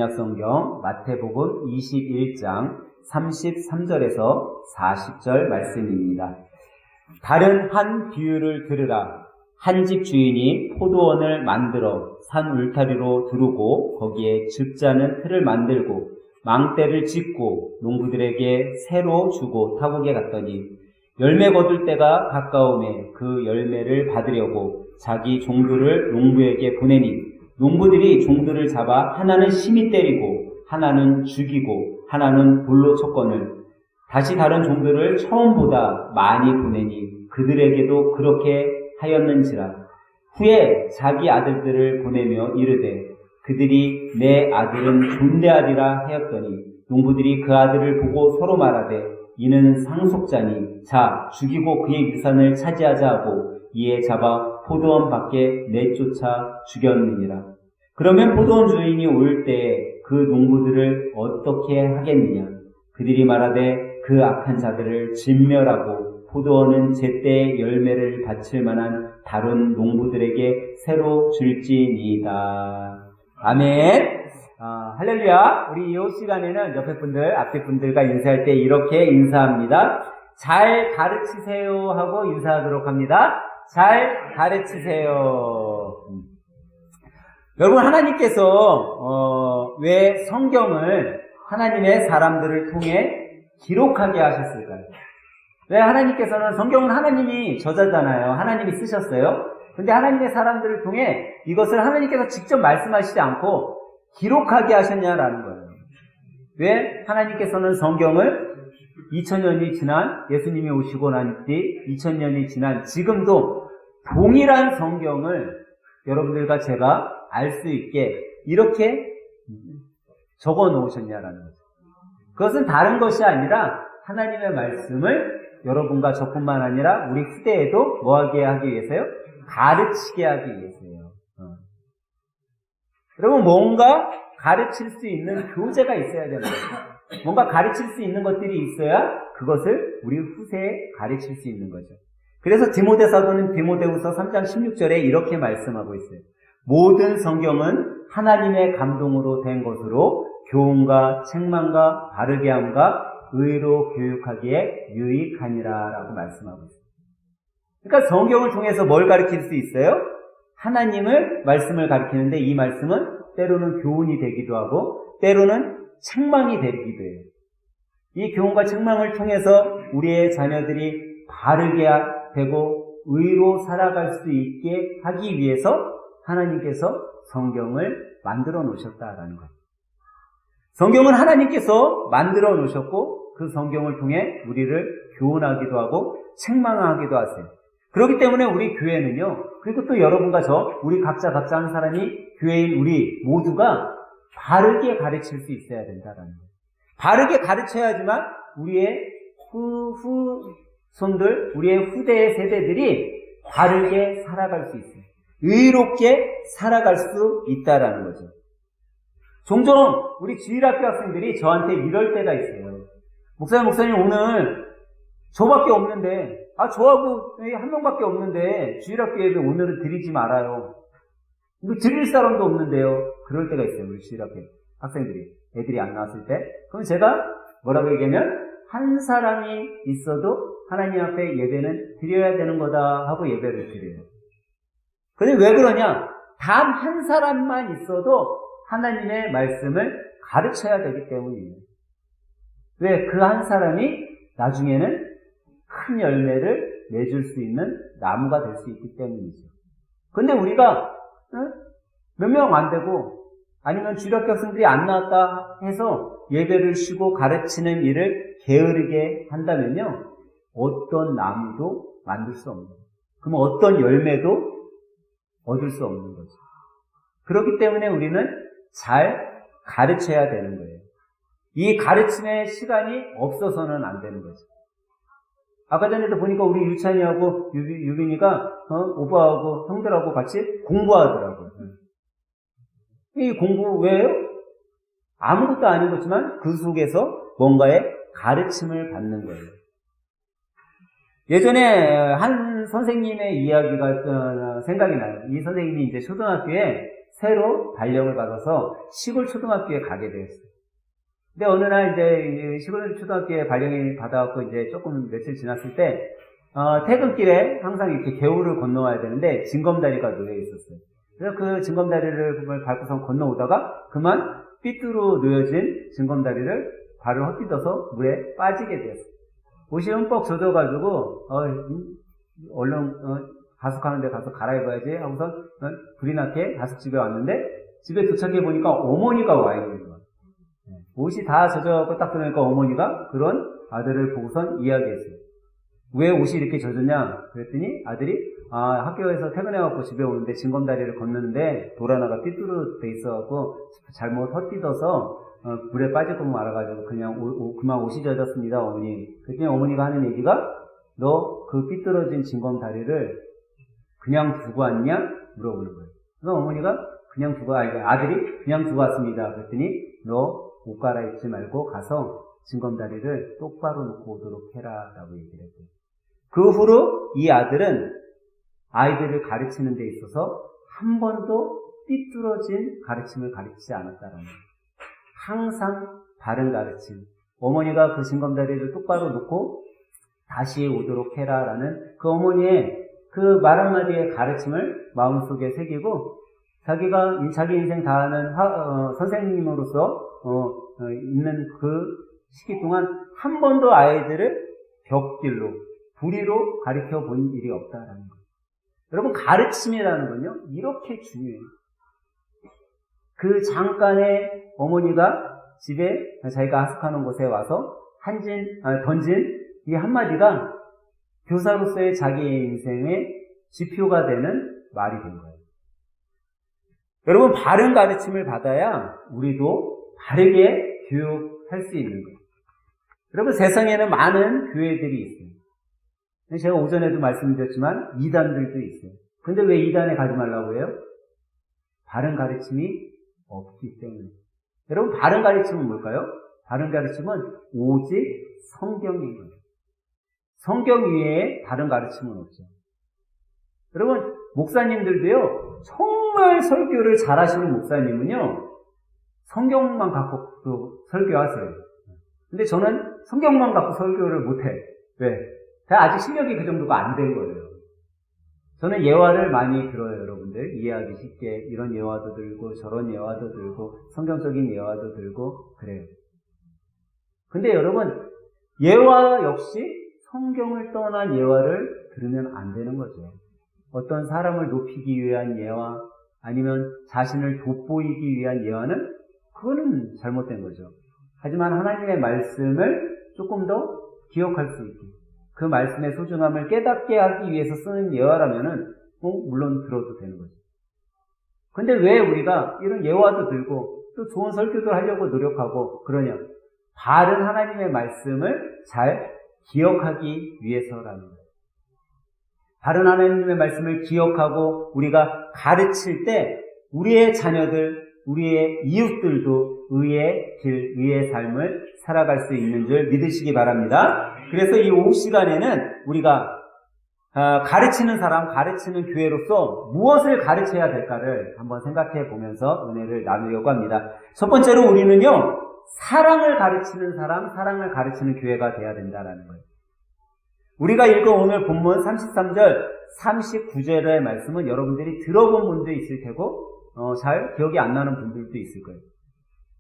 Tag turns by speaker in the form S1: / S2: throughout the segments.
S1: 신약성경 마태복음 21장 33절에서 40절 말씀입니다. 다른 한 비유를 들으라. 한 집 주인이 포도원을 만들어 산 울타리로 두르고 거기에 즙자는 틀을 만들고 망대를 짓고 농부들에게 새로 주고 타국에 갔더니 열매 거둘 때가 가까우매 그 열매를 받으려고 자기 종들을 농부에게 보내니 농부들이 종들을 잡아 하나는 심히 때리고 하나는 죽이고 하나는 돌로 쳤거늘 다시 다른 종들을 처음보다 많이 보내니 그들에게도 그렇게 하였는지라. 후에 자기 아들들을 보내며 이르되 그들이 내 아들은 존대하리라 하였더니 농부들이 그 아들을 보고 서로 말하되 이는 상속자니 자 죽이고 그의 유산을 차지하자 하고 이에 잡아 포도원 밖에 내쫓아 죽였느니라. 그러면 포도원 주인이 올 때에 그 농부들을 어떻게 하겠느냐? 그들이 말하되 그 악한 자들을 진멸하고 포도원은 제때 열매를 바칠 만한 다른 농부들에게 새로 줄지니이다. 아멘. 할렐루야. 우리 이 시간에는 옆에 분들, 앞에 분들과 인사할 때 이렇게 인사합니다. 잘 가르치세요 하고 인사하도록 합니다. 잘 가르치세요. 여러분, 하나님께서 왜 성경을 하나님의 사람들을 통해 기록하게 하셨을까요? 왜 하나님께서는 성경은 하나님이 저자잖아요. 하나님이 쓰셨어요. 근데 하나님의 사람들을 통해 이것을 하나님께서 직접 말씀하시지 않고 기록하게 하셨냐라는 거예요. 왜 하나님께서는 성경을 2000년이 지난 예수님이 오시고 난 뒤 2000년이 지난 지금도 동일한 성경을 여러분들과 제가 알 수 있게 이렇게 적어 놓으셨냐라는 거죠. 그것은 다른 것이 아니라 하나님의 말씀을 여러분과 저뿐만 아니라 우리 후대에도 뭐하게 하기 위해서요? 가르치게 하기 위해서요. 여러분, 뭔가 가르칠 수 있는 교재가 있어야 되는 거죠. 뭔가 가르칠 수 있는 것들이 있어야 그것을 우리 후세에 가르칠 수 있는 거죠. 그래서 디모데 사도는 디모데후서 3장 16절에 이렇게 말씀하고 있어요. 모든 성경은 하나님의 감동으로 된 것으로 교훈과 책망과 바르게 함과 의로 교육하기에 유익하니라 라고 말씀하고 있어요. 그러니까 성경을 통해서 뭘 가르칠 수 있어요? 하나님을 말씀을 가르치는데 이 말씀은 때로는 교훈이 되기도 하고 때로는 책망이 되기도 해요. 이 교훈과 책망을 통해서 우리의 자녀들이 바르게 되고 의로 살아갈 수 있게 하기 위해서 하나님께서 성경을 만들어 놓으셨다라는 거예요. 성경은 하나님께서 만들어 놓으셨고 그 성경을 통해 우리를 교훈하기도 하고 책망하기도 하세요. 그렇기 때문에 우리 교회는요, 그리고 또 여러분과 저, 우리 각자 한 사람이 교회인 우리 모두가 바르게 가르칠 수 있어야 된다라는 거예요. 바르게 가르쳐야지만 우리의 후손들, 우리의 후대의 세대들이 바르게 살아갈 수 있어요. 의롭게 살아갈 수 있다라는 거죠. 종종 우리 주일학교 학생들이 저한테 이럴 때가 있어요. 목사님 오늘 저밖에 없는데 저하고 한 명밖에 없는데 주일학교 예배 오늘은 드리지 말아요. 이거 드릴 사람도 없는데요. 그럴 때가 있어요. 우리 주일학교 학생들이 애들이 안 나왔을 때. 그럼 제가 뭐라고 얘기하면 한 사람이 있어도 하나님 앞에 예배는 드려야 되는 거다 하고 예배를 드려요. 근데 왜 그러냐? 단 한 사람만 있어도 하나님의 말씀을 가르쳐야 되기 때문이에요. 왜? 그 한 사람이 나중에는 큰 열매를 맺을 수 있는 나무가 될 수 있기 때문이죠. 근데 우리가 몇 명 안 되고 아니면 주일학교 학생들이 안 나왔다 해서 예배를 쉬고 가르치는 일을 게으르게 한다면요, 어떤 나무도 만들 수 없는 거예요. 그러면 어떤 열매도 얻을 수 없는 거죠. 그렇기 때문에 우리는 잘 가르쳐야 되는 거예요. 이 가르침의 시간이 없어서는 안 되는 거죠. 아까 전에도 보니까 우리 유찬이하고 유빈이가 오빠하고 형들하고 같이 공부하더라고요. 이 공부 왜요? 아무것도 아닌 거지만 그 속에서 뭔가의 가르침을 받는 거예요. 예전에 한 선생님의 이야기가 생각이 나요. 이 선생님이 이제 초등학교에 새로 발령을 받아서 시골 초등학교에 가게 되었어요. 근데 어느 날 이제 시골 초등학교에 발령이 받아갖고 이제 조금 며칠 지났을 때, 퇴근길에 항상 이렇게 개울을 건너와야 되는데 징검다리가 놓여 있었어요. 그래서 그 징검다리를 밟고서 건너오다가 그만 삐뚤어 놓여진 징검다리를 발을 헛디뎌서 물에 빠지게 되었어요. 옷이 흠뻑 젖어가지고, 얼른, 가숙하는 데 가서 갈아입어야지 하고서 불이 나게 가숙집에 왔는데 집에 도착해 보니까 어머니가 와 있는 거예요. 옷이 다 젖어갖고 딱 들어오니까 어머니가 그런 아들을 보고선 이야기했어요. 왜 옷이 이렇게 젖었냐? 그랬더니 아들이 학교에서 퇴근해갖고 집에 오는데 징검다리를 걷는데 돌 하나가 삐뚤어 돼 있어갖고 잘못 헛디뎌서 물에 빠질 거면 알아가지고 그냥 그만 옷이 젖었습니다, 어머니. 그랬더니 어머니가 하는 얘기가 너 그 삐뚤어진 징검다리를 그냥 두고 왔냐? 물어보는 거예요. 그래서 어머니가 아들이 그냥 두고 왔습니다. 그랬더니 너 옷 갈아입지 말고 가서 징검다리를 똑바로 놓고 오도록 해라 라고 얘기를 했대요. 그 후로 이 아들은 아이들을 가르치는 데 있어서 한 번도 삐뚤어진 가르침을 가르치지 않았다라는 거예요. 항상 바른 가르침. 어머니가 그 징검다리를 똑바로 놓고 다시 오도록 해라 라는 그 어머니의 그 말 한마디의 가르침을 마음속에 새기고 자기 인생 다하는 선생님으로서 있는 그 시기 동안 한 번도 아이들을 벽길로 불의로 가르쳐 본 일이 없다라는 거예요. 여러분, 가르침이라는 건요 이렇게 중요해요. 그 잠깐에 어머니가 집에 자기가 하숙하는 곳에 와서 던진 이 한마디가 교사로서의 자기의 인생의 지표가 되는 말이 된 거예요. 여러분, 바른 가르침을 받아야 우리도 바르게 교육할 수 있는 거예요. 여러분, 세상에는 많은 교회들이 있어요. 제가 오전에도 말씀드렸지만 이단들도 있어요. 근데 왜 이단에 가지 말라고 해요? 바른 가르침이 없기 때문에. 여러분, 바른 가르침은 뭘까요? 바른 가르침은 오직 성경인 거예요. 성경 위에 다른 가르침은 없죠. 여러분, 목사님들도요, 정말 설교를 잘하시는 목사님은요, 성경만 갖고 설교하세요. 근데 저는 성경만 갖고 설교를 못해. 왜? 제가 아직 실력이 그 정도가 안 된 거예요. 저는 예화를 많이 들어요, 여러분들. 이해하기 쉽게. 이런 예화도 들고, 저런 예화도 들고, 성경적인 예화도 들고, 그래요. 근데 여러분, 예화 역시 성경을 떠난 예화를 들으면 안 되는 거죠. 어떤 사람을 높이기 위한 예화, 아니면 자신을 돋보이기 위한 예화는 그거는 잘못된 거죠. 하지만 하나님의 말씀을 조금 더 기억할 수 있게, 그 말씀의 소중함을 깨닫게 하기 위해서 쓰는 예화라면은 물론 들어도 되는 거죠. 근데 왜 우리가 이런 예화도 들고 또 좋은 설교도 하려고 노력하고 그러냐? 바른 하나님의 말씀을 잘 기억하기 위해서라는 거예요. 바른 하나님의 말씀을 기억하고 우리가 가르칠 때 우리의 자녀들, 우리의 이웃들도 의의 길, 의의 삶을 살아갈 수 있는 줄 믿으시기 바랍니다. 그래서 이 오후 시간에는 우리가 가르치는 사람, 가르치는 교회로서 무엇을 가르쳐야 될까를 한번 생각해 보면서 은혜를 나누려고 합니다. 첫 번째로 우리는요, 사랑을 가르치는 사람, 사랑을 가르치는 교회가 돼야 된다는 거예요. 우리가 읽은 오늘 본문 33절, 39절의 말씀은 여러분들이 들어본 분도 있을 테고 잘 기억이 안 나는 분들도 있을 거예요.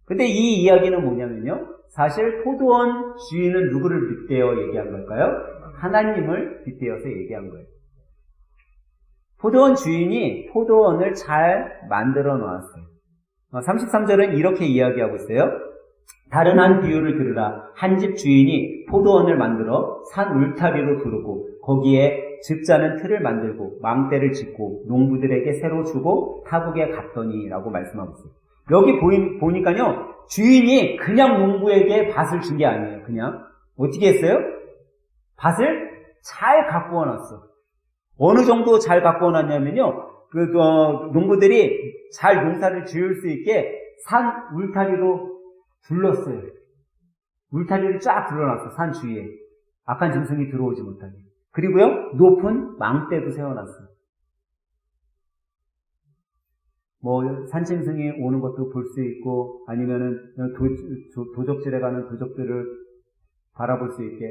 S1: 근데 이 이야기는 뭐냐면요, 사실 포도원 주인은 누구를 빗대어 얘기한 걸까요? 하나님을 빗대어서 얘기한 거예요. 포도원 주인이 포도원을 잘 만들어 놓았어요. 33절은 이렇게 이야기하고 있어요. 다른 한 비유를 들으라. 한 집 주인이 포도원을 만들어 산 울타리로 두르고 거기에 즙자는 틀을 만들고 망대를 짓고 농부들에게 새로 주고 타국에 갔더니 라고 말씀하고 있어요. 여기 보니까요, 주인이 그냥 농부에게 밭을 준 게 아니에요. 그냥 어떻게 했어요? 밭을 잘 가꾸어 놨어. 어느 정도 잘 가꾸어 놨냐면요, 농부들이 잘 농사를 지을 수 있게 산 울타리로 둘렀어요. 울타리를 쫙 둘러놨어, 산 주위에. 악한 짐승이 들어오지 못하게. 그리고요, 높은 망대도 세워놨어요. 뭐 산짐승이 오는 것도 볼 수 있고 아니면은 도적질에 가는 도적들을 바라볼 수 있게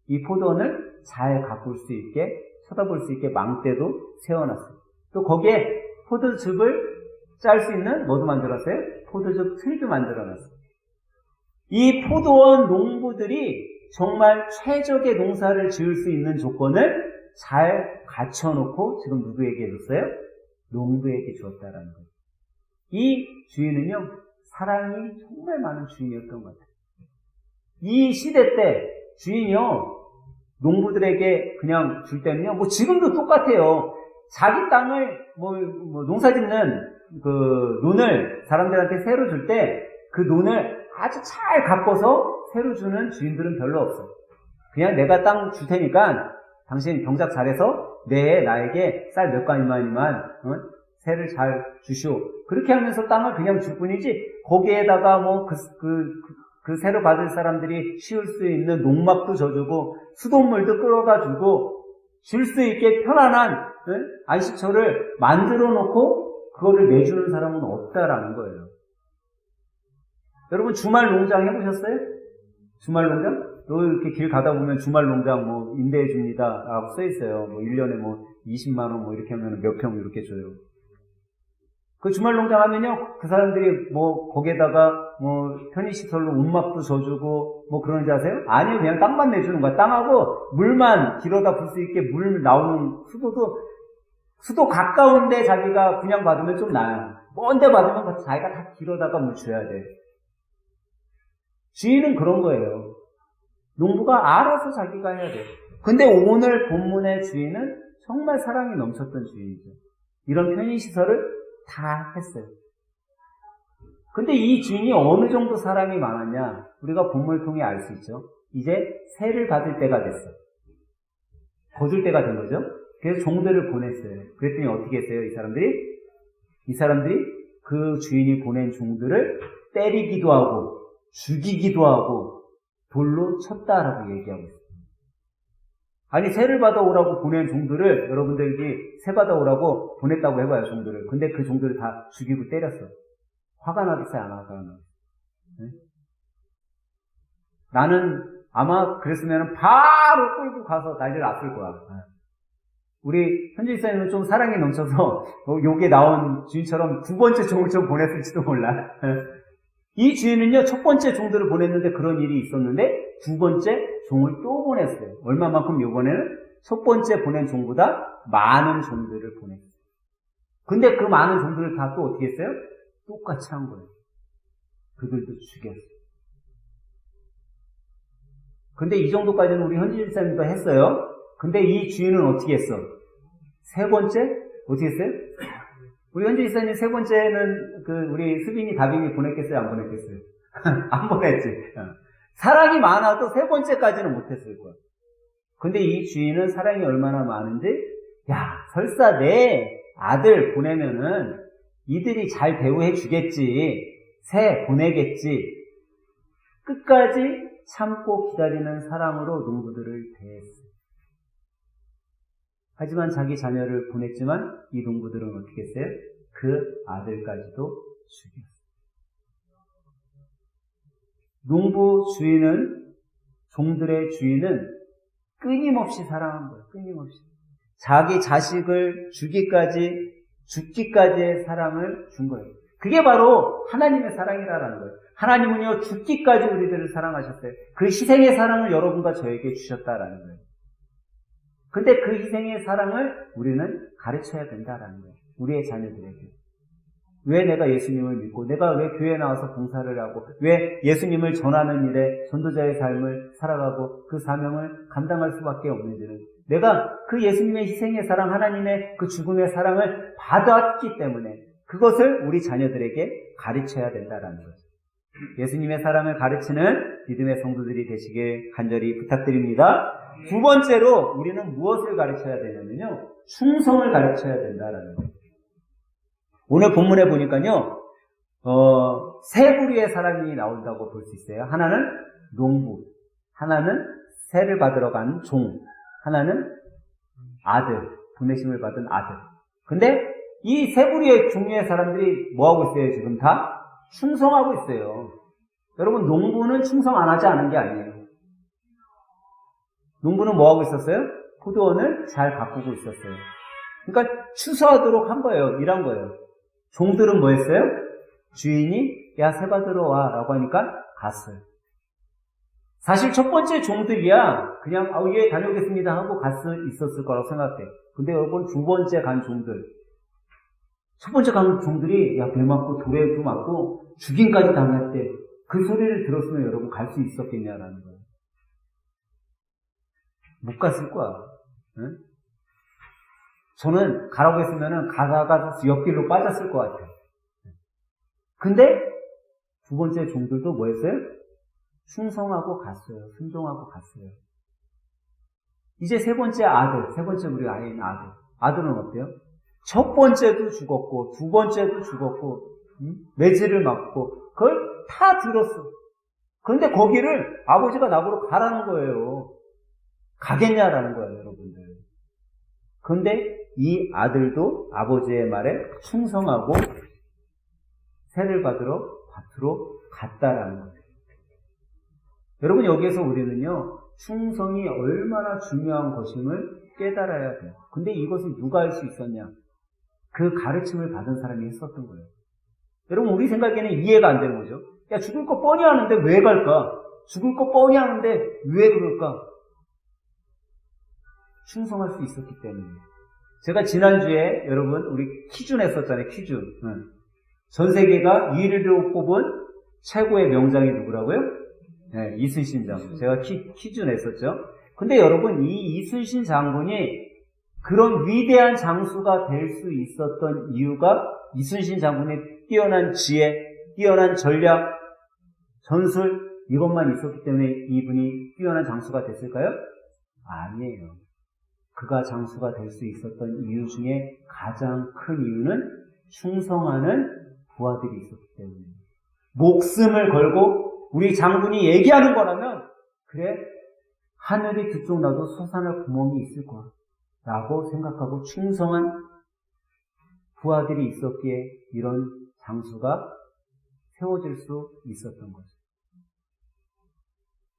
S1: 이 포도원을 잘 가꿀 수 있게 쳐다볼 수 있게 망대도 세워놨어요. 또 거기에 포도즙을 짤 수 있는 뭐도 만들었어요? 포도즙 틀도 만들어놨어요. 이 포도원 농부들이 정말 최적의 농사를 지을 수 있는 조건을 잘 갖춰놓고 지금 누구에게 줬어요? 농부에게 주었다라는 거예요. 이 주인은요, 사랑이 정말 많은 주인이었던 것 같아요. 이 시대 때 주인이요, 농부들에게 그냥 줄 때는요, 뭐 지금도 똑같아요. 자기 땅을 농사 짓는 그 논을 사람들한테 새로 줄 때 그 논을 아주 잘 가꿔서 새로 주는 주인들은 별로 없어요. 그냥 내가 땅 줄 테니까 당신 경작 잘해서 나에게 쌀 몇 가니만 새를 잘 주시오. 그렇게 하면서 땅을 그냥 줄 뿐이지 거기에다가 뭐 그 새로 받을 사람들이 씌울 수 있는 농막도 져주고 수돗물도 끌어다 주고 쉴 수 있게 편안한 안식처를 만들어 놓고 그거를 내주는 사람은 없다라는 거예요. 여러분 주말 농장 해보셨어요? 주말 농장? 또 이렇게 길 가다 보면 주말 농장 뭐 임대해 줍니다 라고 써 있어요. 뭐 1년에 뭐 20만 원 뭐 이렇게 하면 몇 평 이렇게 줘요. 그 주말 농장 하면요, 그 사람들이 뭐 거기에다가 뭐 편의시설로 운막도 줘주고 뭐 그런지 아세요? 아니요, 그냥 땅만 내주는 거야. 땅하고 물만 길어다 불 수 있게 물 나오는 수도 가까운데 자기가 분양받으면 좀 나아요. 먼데 받으면 자기가 다 길어다가 물 줘야 돼. 주인은 그런 거예요. 농부가 알아서 자기가 해야 돼. 근데 오늘 본문의 주인은 정말 사랑이 넘쳤던 주인이죠. 이런 편의시설을 다 했어요. 근데 이 주인이 어느 정도 사랑이 많았냐? 우리가 본문을 통해 알 수 있죠. 이제 세를 받을 때가 됐어. 거둘 때가 된 거죠. 그래서 종들을 보냈어요. 그랬더니 어떻게 했어요? 이 사람들이 그 주인이 보낸 종들을 때리기도 하고 죽이기도 하고 돌로 쳤다라고 얘기하고 있어요. 아니, 세를 받아오라고 보낸 종들을 여러분들이 세 받아오라고 보냈다고 해봐요, 종들을. 근데 그 종들을 다 죽이고 때렸어. 화가 나겠어요, 안 화가 나? 네? 나는 아마 그랬으면 바로 끌고 가서 난리를 났을 거야. 우리 현지 집사님은 좀 사랑이 넘쳐서 여기에 나온 주인처럼 두 번째 종을 좀 보냈을지도 몰라. 이 주인은요, 첫 번째 종들을 보냈는데 그런 일이 있었는데 두 번째 종을 또 보냈어요. 얼마만큼 이번에는 첫 번째 보낸 종보다 많은 종들을 보냈어요. 근데 그 많은 종들을 다 또 어떻게 했어요? 똑같이 한 거예요. 그들도 죽였어요. 근데 이 정도까지는 우리 현지 집사님도 했어요. 근데 이 주인은 어떻게 했어? 세 번째? 어떻게 했어요? 우리 현지 집사님 세 번째는 우리 수빈이 다빈이 보냈겠어요? 안 보냈겠어요? 안 보냈지. 사랑이 많아도 세 번째까지는 못했을 거야. 근데 이 주인은 사랑이 얼마나 많은지, 설사 내 아들 보내면은 이들이 잘 대우해 주겠지. 새 보내겠지. 끝까지 참고 기다리는 사랑으로 농부들을 대했어요. 하지만 자기 자녀를 보냈지만 이 농부들은 어떻게 했어요? 그 아들까지도 죽였어요. 농부 주인은, 종들의 주인은 끊임없이 사랑한 거예요. 끊임없이. 자기 자식을 죽기까지의 사랑을 준 거예요. 그게 바로 하나님의 사랑이라는 거예요. 하나님은요, 죽기까지 우리들을 사랑하셨어요. 그 희생의 사랑을 여러분과 저에게 주셨다라는 거예요. 근데 그 희생의 사랑을 우리는 가르쳐야 된다라는 거예요. 우리의 자녀들에게. 왜 내가 예수님을 믿고, 내가 왜 교회에 나와서 봉사를 하고, 왜 예수님을 전하는 일에 전도자의 삶을 살아가고 그 사명을 감당할 수밖에 없는지는, 내가 그 예수님의 희생의 사랑, 하나님의 그 죽음의 사랑을 받았기 때문에 그것을 우리 자녀들에게 가르쳐야 된다라는 거죠. 예수님의 사랑을 가르치는 믿음의 성도들이 되시길 간절히 부탁드립니다. 두 번째로 우리는 무엇을 가르쳐야 되냐면요, 충성을 가르쳐야 된다라는 거예요. 오늘 본문에 보니까요, 세 부류의 사람이 나온다고 볼 수 있어요. 하나는 농부, 하나는 세를 받으러 간 종, 하나는 아들, 보내심을 받은 아들. 근데 이 세 부류의 종류의 사람들이 뭐하고 있어요? 지금 다 충성하고 있어요. 여러분, 농부는 충성 안 하지 않은 게 아니에요. 농부는 뭐하고 있었어요? 포도원을 잘 가꾸고 있었어요. 그러니까 추수하도록 한 거예요. 일한 거예요. 종들은 뭐 했어요? 주인이 야, 새 받으러 와 라고 하니까 갔어요. 사실 첫 번째 종들이야 그냥 예, 다녀오겠습니다 하고 있었을 거라고 생각해. 근데 여러분, 두 번째 간 종들, 첫 번째 간 종들이 야, 배 맞고 돌에도 맞고 죽임까지 당했대. 그 소리를 들었으면 여러분 갈 수 있었겠냐라는 거예요. 못 갔을 거야. 응? 저는 가라고 했으면은 가다가 옆길로 빠졌을 것 같아요. 근데 두 번째 종들도 뭐 했어요? 충성하고 갔어요. 순종하고 갔어요. 이제 세 번째 우리 아이인 아들. 아들은 어때요? 첫 번째도 죽었고, 두 번째도 죽었고, 매질을 맞고, 그걸 다 들었어. 그런데 거기를 아버지가 나보러 가라는 거예요. 가겠냐라는 거예요, 여러분들. 그런데 이 아들도 아버지의 말에 충성하고 세를 받으러 밭으로 갔다라는 거예요. 여러분, 여기에서 우리는요, 충성이 얼마나 중요한 것임을 깨달아야 돼요. 근데 이것을 누가 할 수 있었냐? 그 가르침을 받은 사람이 했었던 거예요. 여러분, 우리 생각에는 이해가 안 되는 거죠. 야, 죽을 거 뻔히 아는데 왜 갈까? 죽을 거 뻔히 아는데 왜 그럴까? 충성할 수 있었기 때문에. 제가 지난주에 여러분, 우리 퀴즈 냈었잖아요, 퀴즈. 전 세계가 1위로 꼽은 최고의 명장이 누구라고요? 네, 이순신 장군. 제가 퀴즈 냈었죠. 근데 여러분, 이 이순신 장군이 그런 위대한 장수가 될 수 있었던 이유가 이순신 장군의 뛰어난 지혜, 뛰어난 전략, 전술, 이것만 있었기 때문에 이분이 뛰어난 장수가 됐을까요? 아니에요. 그가 장수가 될 수 있었던 이유 중에 가장 큰 이유는 충성하는 부하들이 있었기 때문에. 목숨을 걸고 우리 장군이 얘기하는 거라면 그래, 하늘이 두 쪽 나도 솟아날 구멍이 있을 거야 라고 생각하고 충성한 부하들이 있었기에 이런 장수가 세워질 수 있었던 거죠.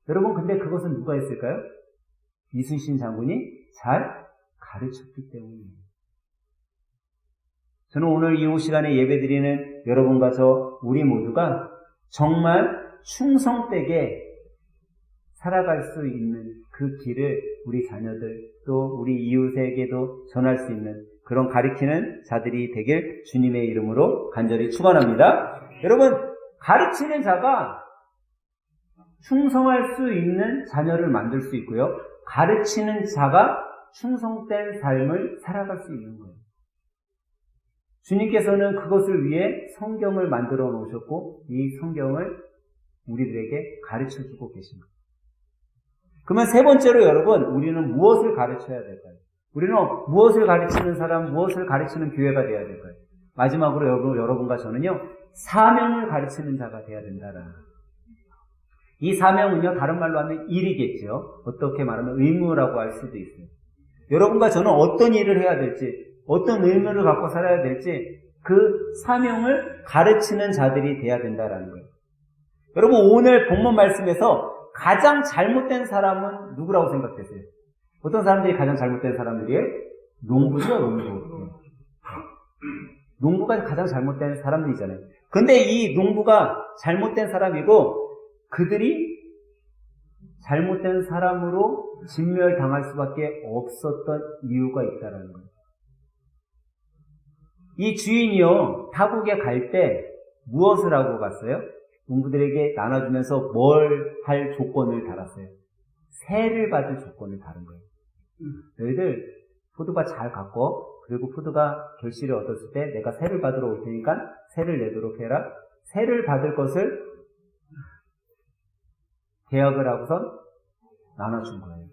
S1: 여러분, 근데 그것은 누가 했을까요? 이순신 장군이 잘 가르쳤기 때문이에요. 저는 오늘 이 시간에 예배드리는 여러분과 우리 모두가 정말 충성되게 살아갈 수 있는 그 길을 우리 자녀들 또 우리 이웃에게도 전할 수 있는 그런 가르치는 자들이 되길 주님의 이름으로 간절히 축원합니다. 여러분, 가르치는 자가 충성할 수 있는 자녀를 만들 수 있고요. 가르치는 자가 충성된 삶을 살아갈 수 있는 거예요. 주님께서는 그것을 위해 성경을 만들어 놓으셨고 이 성경을 우리들에게 가르쳐주고 계신 거예요. 그러면 세 번째로 여러분, 우리는 무엇을 가르쳐야 될까요? 우리는 무엇을 가르치는 사람, 무엇을 가르치는 교회가 되어야 될까요? 마지막으로 여러분과 저는요, 사명을 가르치는 자가 되어야 된다라. 이 사명은요, 다른 말로 하면 일이겠죠. 어떻게 말하면 의무라고 할 수도 있어요. 여러분과 저는 어떤 일을 해야 될지, 어떤 의무를 갖고 살아야 될지 그 사명을 가르치는 자들이 돼야 된다라는 거예요. 여러분, 오늘 본문 말씀에서 가장 잘못된 사람은 누구라고 생각되세요? 어떤 사람들이 가장 잘못된 사람들이에요? 농부죠, 농부. 농부가 가장 잘못된 사람들이잖아요. 근데 이 농부가 잘못된 사람이고 그들이 잘못된 사람으로 진멸당할 수밖에 없었던 이유가 있다는 거예요. 이 주인이요, 타국에 갈 때 무엇을 하고 갔어요? 농부들에게 나눠주면서 뭘 할 조건을 달았어요? 세를 받을 조건을 다른 거예요. 너희들 포도가 잘 갖고 그리고 포도가 결실을 얻었을 때 내가 세를 받으러 올 테니까 세를 내도록 해라. 세를 받을 것을 계약을 하고선 나눠준 거예요.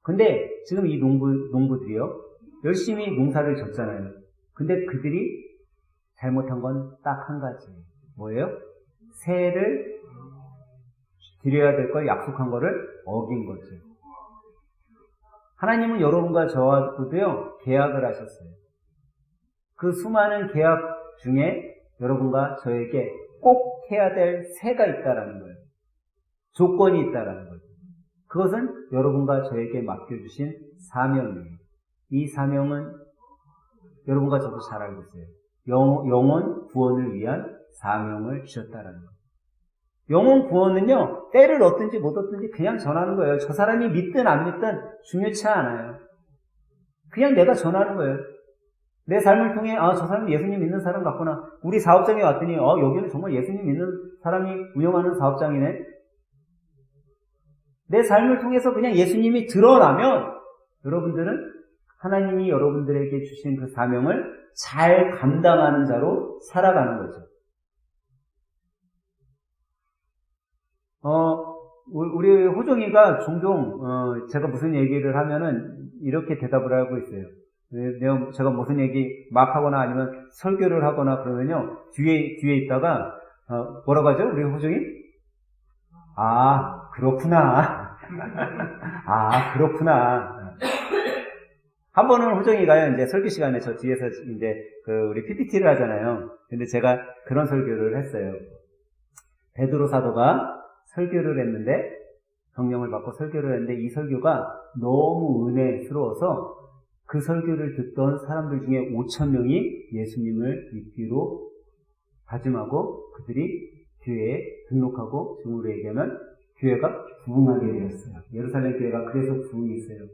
S1: 근데 지금 이 농부들이요, 열심히 농사를 졌잖아요. 근데 그들이 잘못한 건 딱 한 가지예요. 뭐예요? 세를 드려야 될 걸 약속한 거를 어긴 거죠. 하나님은 여러분과 저와도요 계약을 하셨어요. 그 수많은 계약 중에 여러분과 저에게 꼭 해야 될 세가 있다라는 거예요. 조건이 있다라는 거예요. 그것은 여러분과 저에게 맡겨주신 사명이에요. 이 사명은 여러분과 저도 잘 알고 있어요. 영혼 구원을 위한 사명을 주셨다라는 거예요. 영혼 구원은요, 때를 얻든지 못 얻든지 그냥 전하는 거예요. 저 사람이 믿든 안 믿든 중요치 않아요. 그냥 내가 전하는 거예요. 내 삶을 통해, 저 사람은 예수님 믿는 사람 같구나. 우리 사업장에 왔더니, 여기는 정말 예수님 믿는 사람이 운영하는 사업장이네. 내 삶을 통해서 그냥 예수님이 드러나면, 여러분들은 하나님이 여러분들에게 주신 그 사명을 잘 감당하는 자로 살아가는 거죠. 우리 호종이가 종종, 제가 무슨 얘기를 하면은 이렇게 대답을 하고 있어요. 제가 무슨 얘기 막 하거나 아니면 설교를 하거나 그러면요, 뒤에 있다가, 뭐라고 하죠? 우리 호종이? 그렇구나. 그렇구나. 한 번은 호정이가요, 이제 설교 시간에 저 뒤에서 이제 우리 PPT를 하잖아요. 근데 제가 그런 설교를 했어요. 베드로 사도가 설교를 했는데, 성령을 받고 설교를 했는데, 이 설교가 너무 은혜스러워서 그 설교를 듣던 사람들 중에 5,000명이 예수님을 믿기로 다짐하고 그들이 교회에 등록하고 증으로 얘기하면 교회가 부흥하게 되었어요. 예루살렘 교회가 그래서 부흥이 있어요.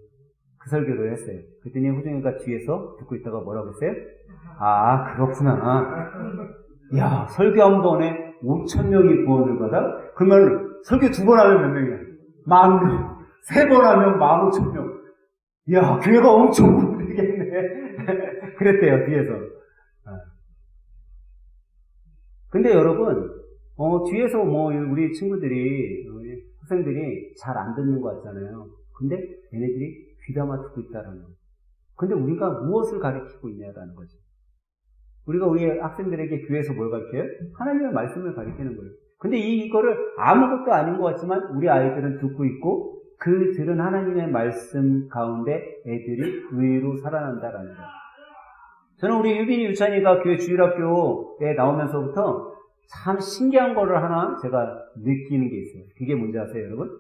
S1: 그 설교를 했어요. 그랬더니 호정이가 뒤에서 듣고 있다가 뭐라고 했어요? 그렇구나. 야, 설교 한 번에 5,000명이 구원을 받아? 그러면 설교 2번 하면 몇 명이야? 10,000명. 3번 하면 15,000명. 야, 교회가 엄청 부흥되겠네. 그랬대요, 뒤에서. 근데 여러분, 뒤에서 우리 친구들이, 우리 학생들이 잘 안 듣는 것 같잖아요. 근데 얘네들이 귀담아 듣고 있다라는 거예요. 근데 우리가 무엇을 가르치고 있냐라는 거죠. 우리가 우리 학생들에게 교회에서 뭘 가르쳐요? 하나님의 말씀을 가르치는 거예요. 근데 이거를 아무것도 아닌 것 같지만 우리 아이들은 듣고 있고 그 들은 하나님의 말씀 가운데 애들이 의로 살아난다라는 거예요. 저는 우리 유빈이 유찬이가 교회 주일학교에 나오면서부터 참 신기한 거를 하나 제가 느끼는 게 있어요. 그게 뭔지 아세요, 여러분?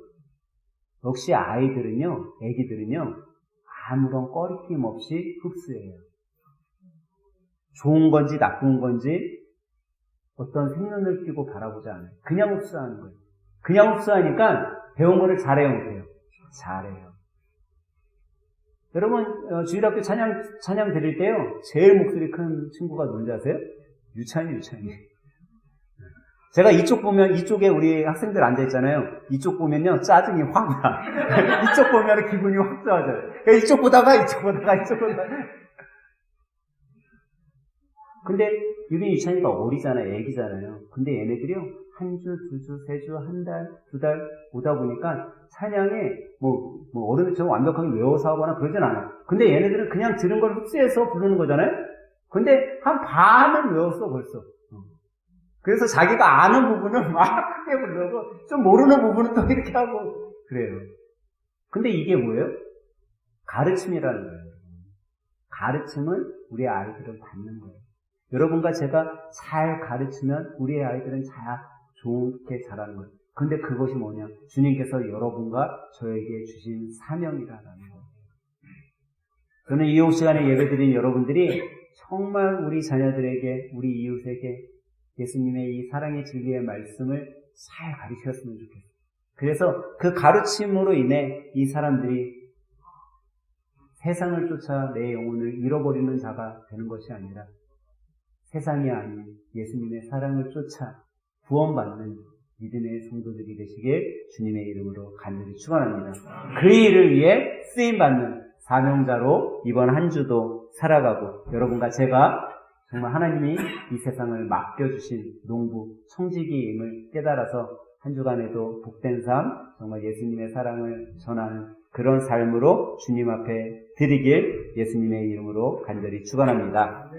S1: 역시 애기들은요, 아무런 꺼리낌 없이 흡수해요. 좋은 건지 나쁜 건지 어떤 생눈을 끼고 바라보지 않아요. 그냥 흡수하는 거예요. 그냥 흡수하니까 배운 거를 잘해요, 못해요? 잘해요. 여러분, 주일학교 찬양 드릴 때요, 제일 목소리 큰 친구가 누군지 아세요? 유찬이. 제가 이쪽 보면, 이쪽에 우리 학생들 앉아있잖아요. 이쪽 보면요, 짜증이 확 나. 이쪽 보면 기분이 확 좋아져요. 이쪽 보다가. 근데, 유빈이 유찬이가 어리잖아요. 애기잖아요. 근데 얘네들이요, 1주, 2주, 3주, 1달, 2달 오다 보니까 찬양에, 어른들처럼 완벽하게 외워서 하거나 그러진 않아요. 근데 얘네들은 그냥 들은 걸 흡수해서 부르는 거잖아요? 근데 한 반은 외웠어, 벌써. 그래서 자기가 아는 부분은 막 크게 부르고, 좀 모르는 부분은 또 이렇게 하고, 그래요. 근데 이게 뭐예요? 가르침이라는 거예요. 가르침은 우리 아이들은 받는 거예요. 여러분과 제가 잘 가르치면 우리 아이들은 좋게 자라는 거예요. 근데 그것이 뭐냐? 주님께서 여러분과 저에게 주신 사명이라는 거예요. 저는 이후 시간에 예배드린 여러분들이 정말 우리 자녀들에게, 우리 이웃에게 예수님의 이 사랑의 진리의 말씀을 잘 가르쳤으면 좋겠어요. 그래서 그 가르침으로 인해 이 사람들이 세상을 쫓아 내 영혼을 잃어버리는 자가 되는 것이 아니라 세상이 아닌 예수님의 사랑을 쫓아 구원받는 믿음의 성도들이 되시길 주님의 이름으로 간절히 축원합니다. 그 일을 위해 쓰임받는 사명자로 이번 한 주도 살아가고 여러분과 제가 정말 하나님이 이 세상을 맡겨주신 농부, 청지기임을 깨달아서 한 주간에도 복된 삶, 정말 예수님의 사랑을 전하는 그런 삶으로 주님 앞에 드리길 예수님의 이름으로 간절히 축원합니다.